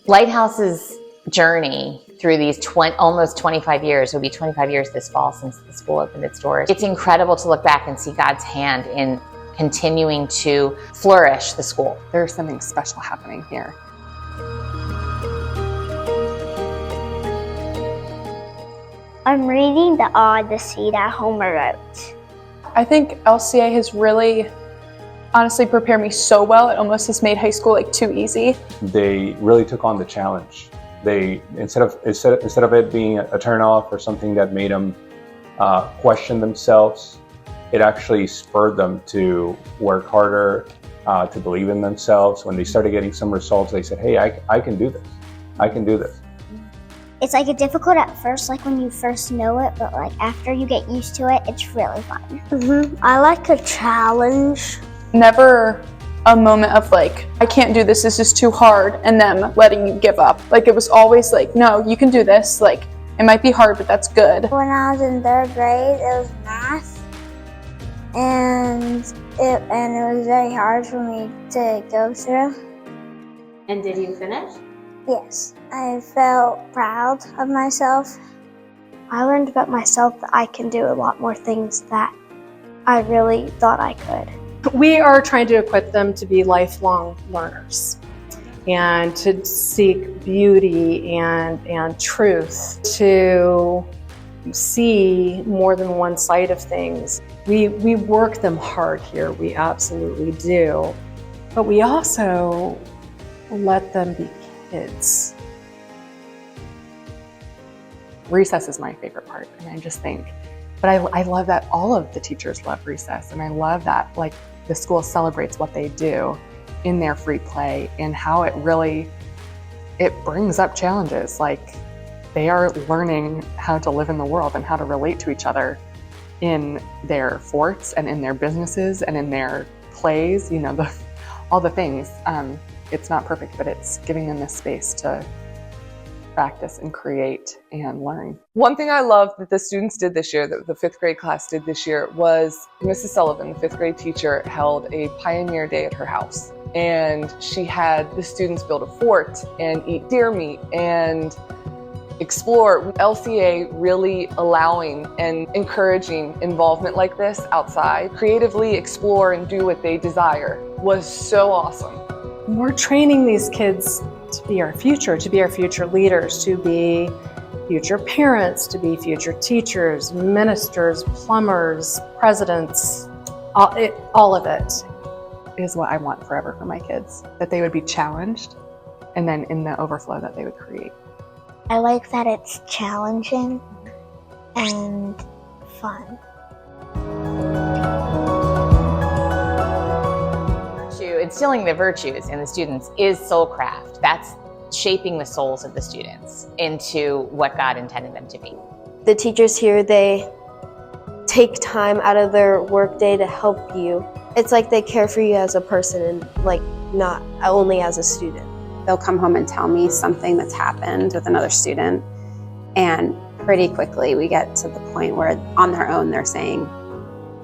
Lighthouse's journey through these almost 25 years, it will be 25 years this fall since the school opened its doors. It's incredible to look back and see God's hand in continuing to flourish the school. There's something special happening here. I'm reading the Odyssey that Homer wrote. I think LCA has really honestly prepared me so well. It almost has made high school like too easy. They really took on the challenge. They instead of it being a turnoff or something that made them question themselves, it actually spurred them to work harder, to believe in themselves. When they started getting some results, they said, "Hey, I can do this. I can do this." It's like difficult at first, like when you first know it, but like after you get used to it, it's really fun. I like a challenge. Never a moment of like, I can't do this is too hard, and them letting you give up. Like it was always like, no, you can do this. Like it might be hard, but that's good. When I was in 3rd grade, it was math, and it was very hard for me to go through. And did you finish? Yes, I felt proud of myself. I learned about myself that I can do a lot more things that I really thought I could. We are trying to equip them to be lifelong learners and to seek beauty and truth, to see more than one side of things. We work them hard here, we absolutely do, but we also let them be kids. Recess is my favorite part, and I just think, but I love that all of the teachers love recess, and I love that like the school celebrates what they do in their free play and how it brings up challenges. Like they are learning how to live in the world and how to relate to each other in their forts and in their businesses and in their plays, you know, all the things. It's not perfect, but it's giving them this space to practice and create and learn. One thing I love that the students did this year, that the 5th grade class did this year, was Mrs. Sullivan, the 5th grade teacher, held a Pioneer Day at her house. And she had the students build a fort and eat deer meat and explore. LCA really allowing and encouraging involvement like this outside, creatively explore and do what they desire, was so awesome. We're training these kids to be our future leaders, to be future parents, to be future teachers, ministers, plumbers, presidents. All of it is what I want forever for my kids, that they would be challenged, and then in the overflow that they would create. I like that it's challenging and fun. Instilling the virtues in the students is soulcraft. That's shaping the souls of the students into what God intended them to be. The teachers here, they take time out of their workday to help you. It's like they care for you as a person and like not only as a student. They'll come home and tell me something that's happened with another student, and pretty quickly we get to the point where on their own they're saying,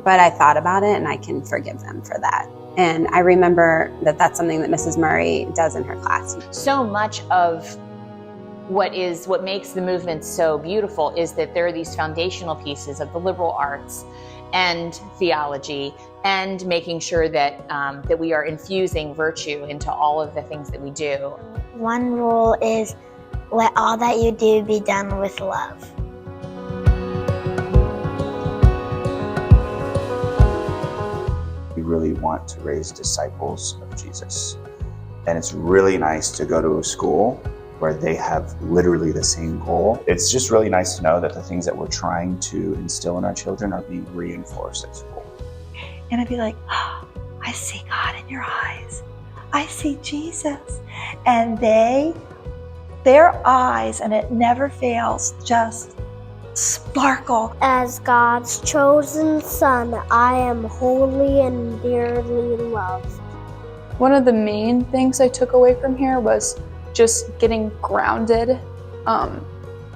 but I thought about it and I can forgive them for that. And I remember that that's something that Mrs. Murray does in her class. So much of what makes the movement so beautiful is that there are these foundational pieces of the liberal arts and theology, and making sure that that we are infusing virtue into all of the things that we do. One rule is let all that you do be done with love. We really want to raise disciples of Jesus. And it's really nice to go to a school where they have literally the same goal. It's just really nice to know that the things that we're trying to instill in our children are being reinforced at school. And I'd be like, oh, I see God in your eyes. I see Jesus. And their eyes, and it never fails, just sparkle. As God's chosen son, I am holy and dearly loved. One of the main things I took away from here was just getting grounded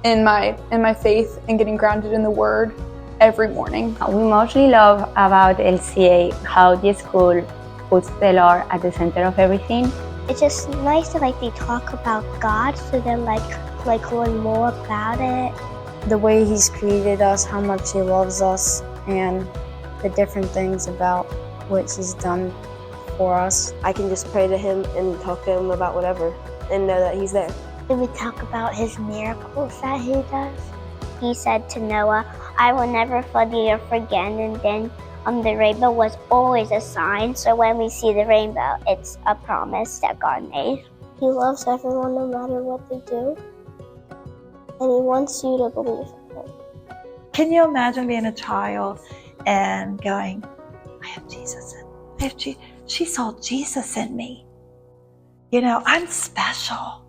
in my faith and getting grounded in the Word every morning. We mostly love about LCA how the school puts the Lord at the center of everything. It's just nice that they talk about God, so they're learn more about it. The way He's created us, how much He loves us, and the different things about what He's done for us. I can just pray to Him and talk to Him about whatever and know that He's there. We talk about His miracles that He does. He said to Noah, "I will never flood the earth again," and then the rainbow was always a sign, so when we see the rainbow, it's a promise that God made. He loves everyone no matter what they do, and He wants you to believe in Him. Can you imagine being a child and going, I have Jesus in me. She saw Jesus in me. You know, I'm special.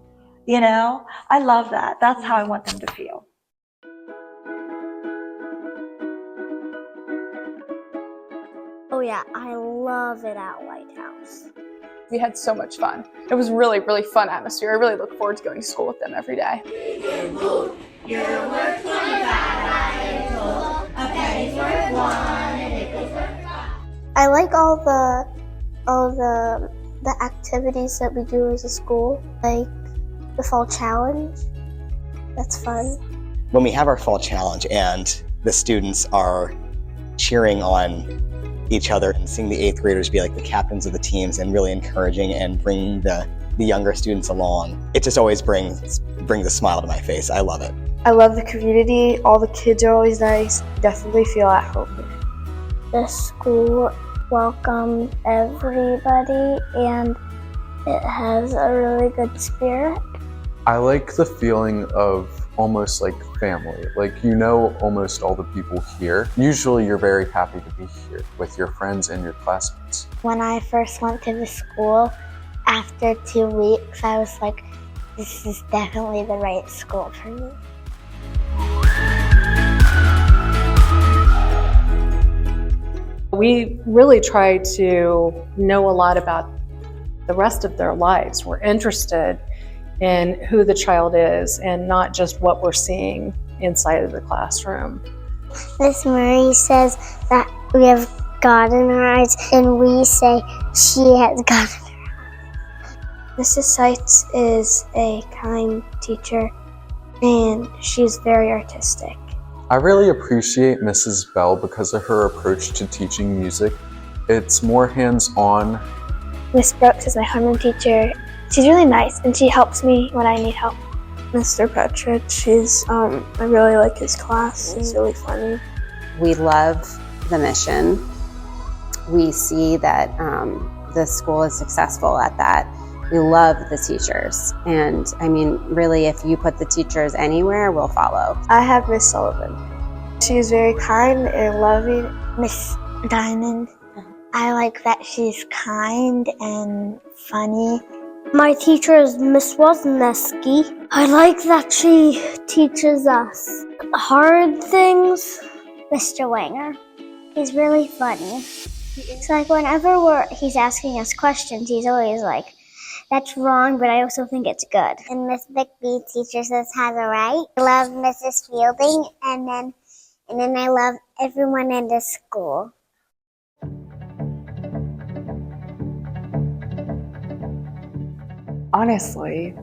You know, I love that. That's how I want them to feel. Oh yeah, I love it at Lighthouse. We had so much fun. It was really, really fun atmosphere. I really look forward to going to school with them every day. I like all the activities that we do as a school, like the fall challenge. That's fun. When we have our fall challenge and the students are cheering on each other and seeing the 8th graders be like the captains of the teams and really encouraging and bringing the younger students along, it just always brings a smile to my face. I love it. I love the community. All the kids are always nice. Definitely feel at home here. The school welcomes everybody and it has a really good spirit. I like the feeling of almost like family. Like, you know, almost all the people here. Usually you're very happy to be here with your friends and your classmates. When I first went to the school, after 2 weeks, I was like, this is definitely the right school for me. We really try to know a lot about the rest of their lives. We're interested in who the child is and not just what we're seeing inside of the classroom. Miss Murray says that we have God in our eyes, and we say she has God in her eyes. Mrs. Seitz is a kind teacher, and she's very artistic. I really appreciate Mrs. Bell because of her approach to teaching music. It's more hands-on. Miss Brooks is my homeroom teacher. She's really nice, and she helps me when I need help. Mr. Petrovich, I really like his class. He's really funny. We love the mission. We see that the school is successful at that. We love the teachers. And I mean, really, if you put the teachers anywhere, we'll follow. I have Miss Sullivan. She's very kind and loving. Miss Diamond, I like that she's kind and funny. My teacher is Miss Wozneski. I like that she teaches us hard things. Mr. Wanger, he's really funny. It's like whenever he's asking us questions, he's always like, that's wrong, but I also think it's good. And Miss Bickby teaches us how to write. I love Mrs. Fielding, and then I love everyone in the school. Honestly,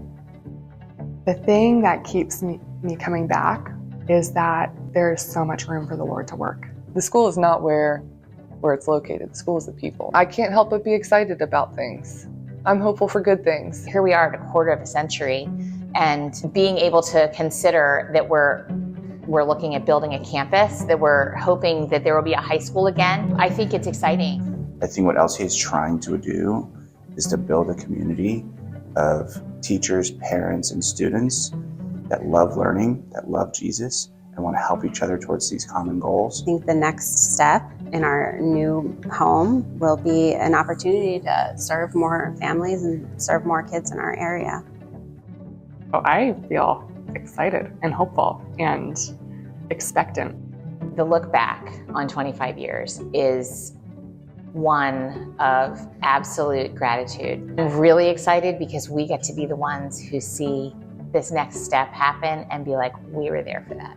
the thing that keeps me coming back is that there's so much room for the Lord to work. The school is not where it's located. The school is the people. I can't help but be excited about things. I'm hopeful for good things. Here we are at a quarter of a century, and being able to consider that we're looking at building a campus, that we're hoping that there will be a high school again, I think it's exciting. I think what LCA is trying to do is to build a community of teachers, parents, and students that love learning, that love Jesus, and want to help each other towards these common goals. I think the next step in our new home will be an opportunity to serve more families and serve more kids in our area. So I feel excited and hopeful and expectant. The look back on 25 years is one of absolute gratitude. I'm really excited because we get to be the ones who see this next step happen and be like, we were there for that.